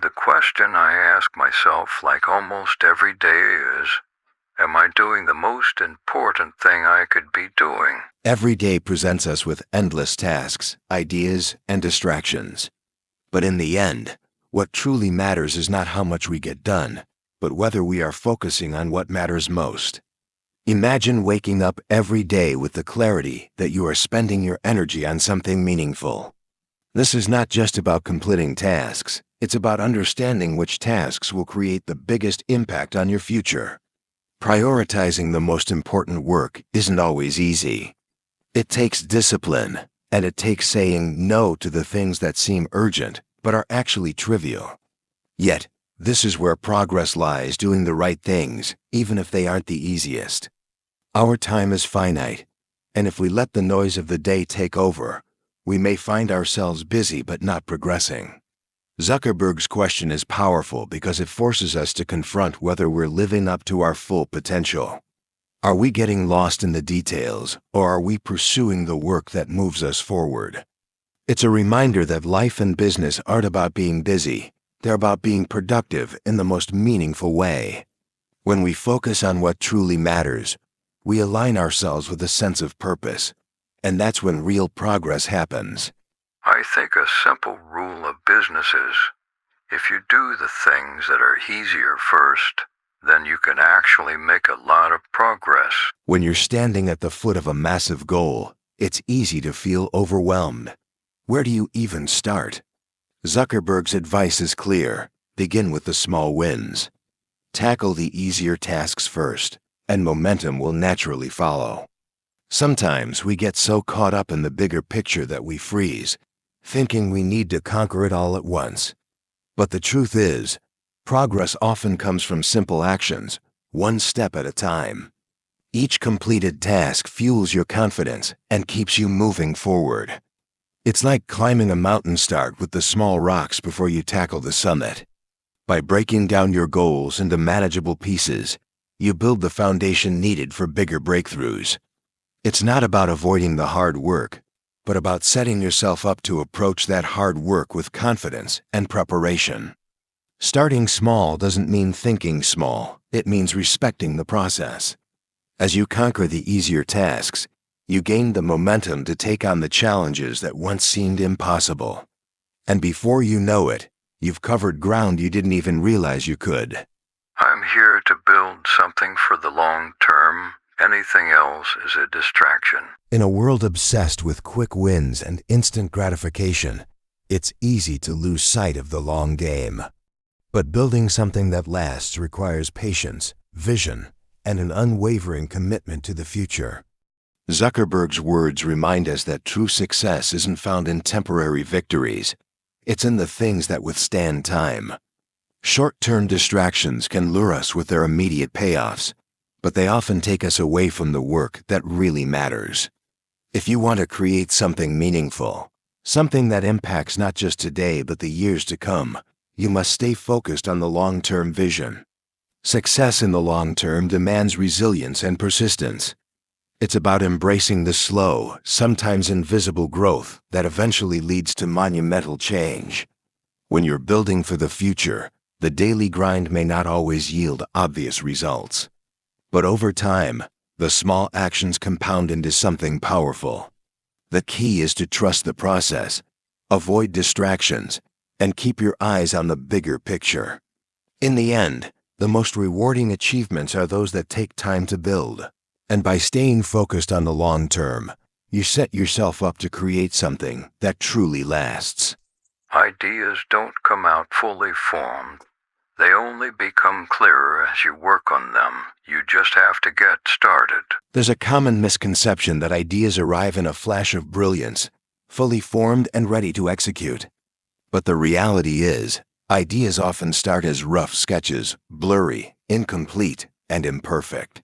The question I ask myself like almost every day is, am I doing the most important thing I could be doing? Every day presents us with endless tasks, ideas, and distractions. But in the end, what truly matters is not how much we get done, but whether we are focusing on what matters most. Imagine waking up every day with the clarity that you are spending your energy on something meaningful. This is not just about completing tasks, it's about understanding which tasks will create the biggest impact on your future. Prioritizing the most important work isn't always easy. It takes discipline, and it takes saying no to the things that seem urgent but are actually trivial. Yet, this is where progress lies, doing the right things, even if they aren't the easiest. Our time is finite, and if we let the noise of the day take over, we may find ourselves busy but not progressing. Zuckerberg's question is powerful because it forces us to confront whether we're living up to our full potential. Are we getting lost in the details, or are we pursuing the work that moves us forward? It's a reminder that life and business aren't about being busy, they're about being productive in the most meaningful way. When we focus on what truly matters, we align ourselves with a sense of purpose, and that's when real progress happens. I think a simple rule of business is, if you do the things that are easier first, then you can actually make a lot of progress. When you're standing at the foot of a massive goal, it's easy to feel overwhelmed. Where do you even start? Zuckerberg's advice is clear. Begin with the small wins. Tackle the easier tasks first, and momentum will naturally follow. Sometimes we get so caught up in the bigger picture that we freeze, thinking we need to conquer it all at once. But the truth is, progress often comes from simple actions, one step at a time. Each completed task fuels your confidence and keeps you moving forward. It's like climbing a mountain. Start with the small rocks before you tackle the summit. By breaking down your goals into manageable pieces, you build the foundation needed for bigger breakthroughs. It's not about avoiding the hard work, but about setting yourself up to approach that hard work with confidence and preparation. Starting small doesn't mean thinking small, it means respecting the process. As you conquer the easier tasks, you gain the momentum to take on the challenges that once seemed impossible. And before you know it, you've covered ground you didn't even realize you could. I'm here to build something for the long term. Anything else is a distraction. In a world obsessed with quick wins and instant gratification, it's easy to lose sight of the long game. But building something that lasts requires patience, vision, and an unwavering commitment to the future. Zuckerberg's words remind us that true success isn't found in temporary victories. It's in the things that withstand time. Short-term distractions can lure us with their immediate payoffs, but they often take us away from the work that really matters. If you want to create something meaningful, something that impacts not just today but the years to come, you must stay focused on the long-term vision. Success in the long term demands resilience and persistence. It's about embracing the slow, sometimes invisible growth that eventually leads to monumental change. When you're building for the future, the daily grind may not always yield obvious results. But over time, the small actions compound into something powerful. The key is to trust the process, avoid distractions, and keep your eyes on the bigger picture. In the end, the most rewarding achievements are those that take time to build. And by staying focused on the long term, you set yourself up to create something that truly lasts. Ideas don't come out fully formed. They only become clearer as you work on them. You just have to get started. There's a common misconception that ideas arrive in a flash of brilliance, fully formed and ready to execute. But the reality is, ideas often start as rough sketches, blurry, incomplete, and imperfect.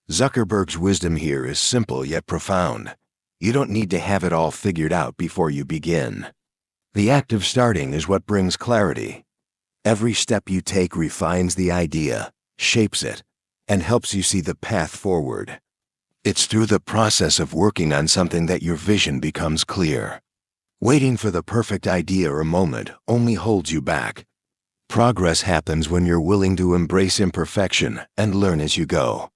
Zuckerberg's wisdom here is simple yet profound. You don't need to have it all figured out before you begin. The act of starting is what brings clarity. Every step you take refines the idea, shapes it, and helps you see the path forward. It's through the process of working on something that your vision becomes clear. Waiting for the perfect idea or moment only holds you back. Progress happens when you're willing to embrace imperfection and learn as you go.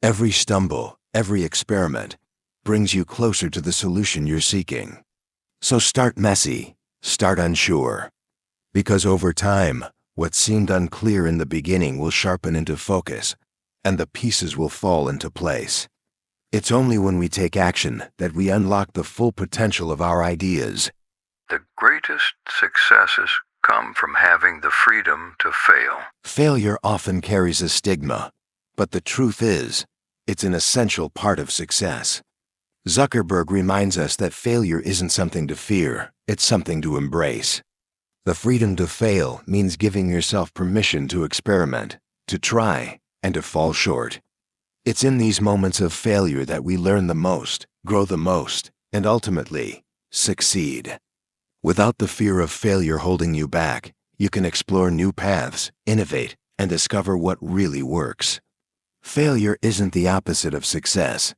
Every stumble, every experiment, brings you closer to the solution you're seeking. So start messy, start unsure. Because over time, what seemed unclear in the beginning will sharpen into focus, and the pieces will fall into place. It's only when we take action that we unlock the full potential of our ideas. The greatest successes come from having the freedom to fail. Failure often carries a stigma, but the truth is, it's an essential part of success. Zuckerberg reminds us that failure isn't something to fear, it's something to embrace. The freedom to fail means giving yourself permission to experiment, to try, and to fall short. It's in these moments of failure that we learn the most, grow the most, and ultimately, succeed. Without the fear of failure holding you back, you can explore new paths, innovate, and discover what really works. Failure isn't the opposite of success.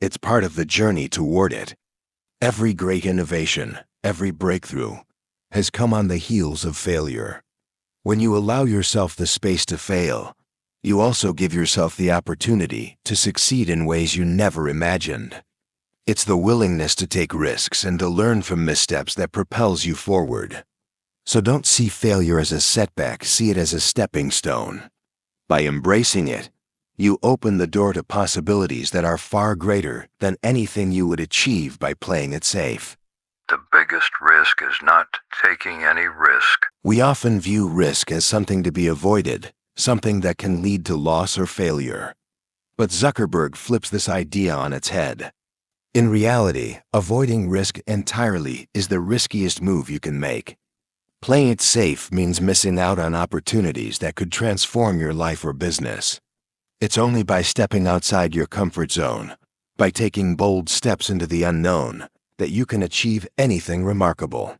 It's part of the journey toward it. Every great innovation, every breakthrough, has come on the heels of failure. When you allow yourself the space to fail, you also give yourself the opportunity to succeed in ways you never imagined. It's the willingness to take risks and to learn from missteps that propels you forward. So don't see failure as a setback, see it as a stepping stone. By embracing it, you open the door to possibilities that are far greater than anything you would achieve by playing it safe. The biggest risk is not taking any risk. We often view risk as something to be avoided, something that can lead to loss or failure. But Zuckerberg flips this idea on its head. In reality, avoiding risk entirely is the riskiest move you can make. Playing it safe means missing out on opportunities that could transform your life or business. It's only by stepping outside your comfort zone, by taking bold steps into the unknown, that you can achieve anything remarkable.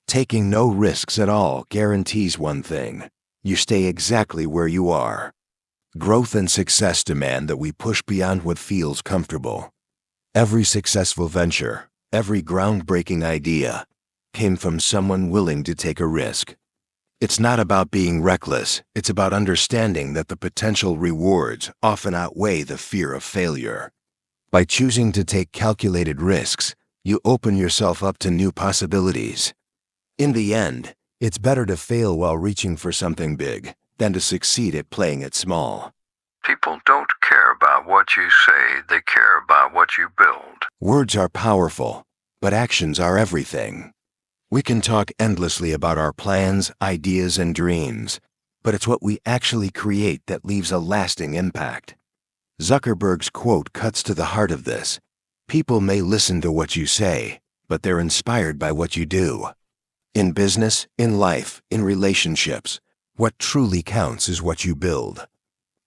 Taking no risks at all guarantees one thing: you stay exactly where you are. Growth and success demand that we push beyond what feels comfortable. Every successful venture, every groundbreaking idea, came from someone willing to take a risk. It's not about being reckless, it's about understanding that the potential rewards often outweigh the fear of failure. By choosing to take calculated risks, you open yourself up to new possibilities. In the end, it's better to fail while reaching for something big than to succeed at playing it small. People don't care about what you say, they care about what you build. Words are powerful, but actions are everything. We can talk endlessly about our plans, ideas, and dreams, but it's what we actually create that leaves a lasting impact. Zuckerberg's quote cuts to the heart of this. People may listen to what you say, but they're inspired by what you do. In business, in life, in relationships, what truly counts is what you build.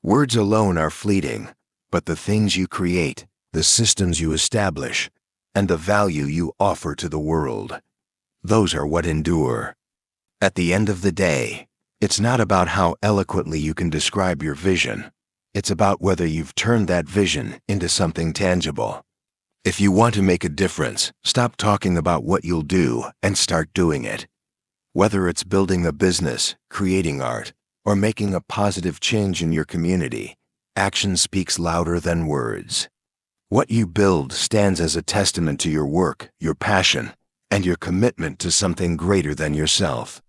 Words alone are fleeting, but the things you create, the systems you establish, and the value you offer to the world, those are what endure. At the end of the day, it's not about how eloquently you can describe your vision. It's about whether you've turned that vision into something tangible. If you want to make a difference, stop talking about what you'll do and start doing it. Whether it's building a business, creating art, or making a positive change in your community, action speaks louder than words. What you build stands as a testament to your work, your passion, and your commitment to something greater than yourself.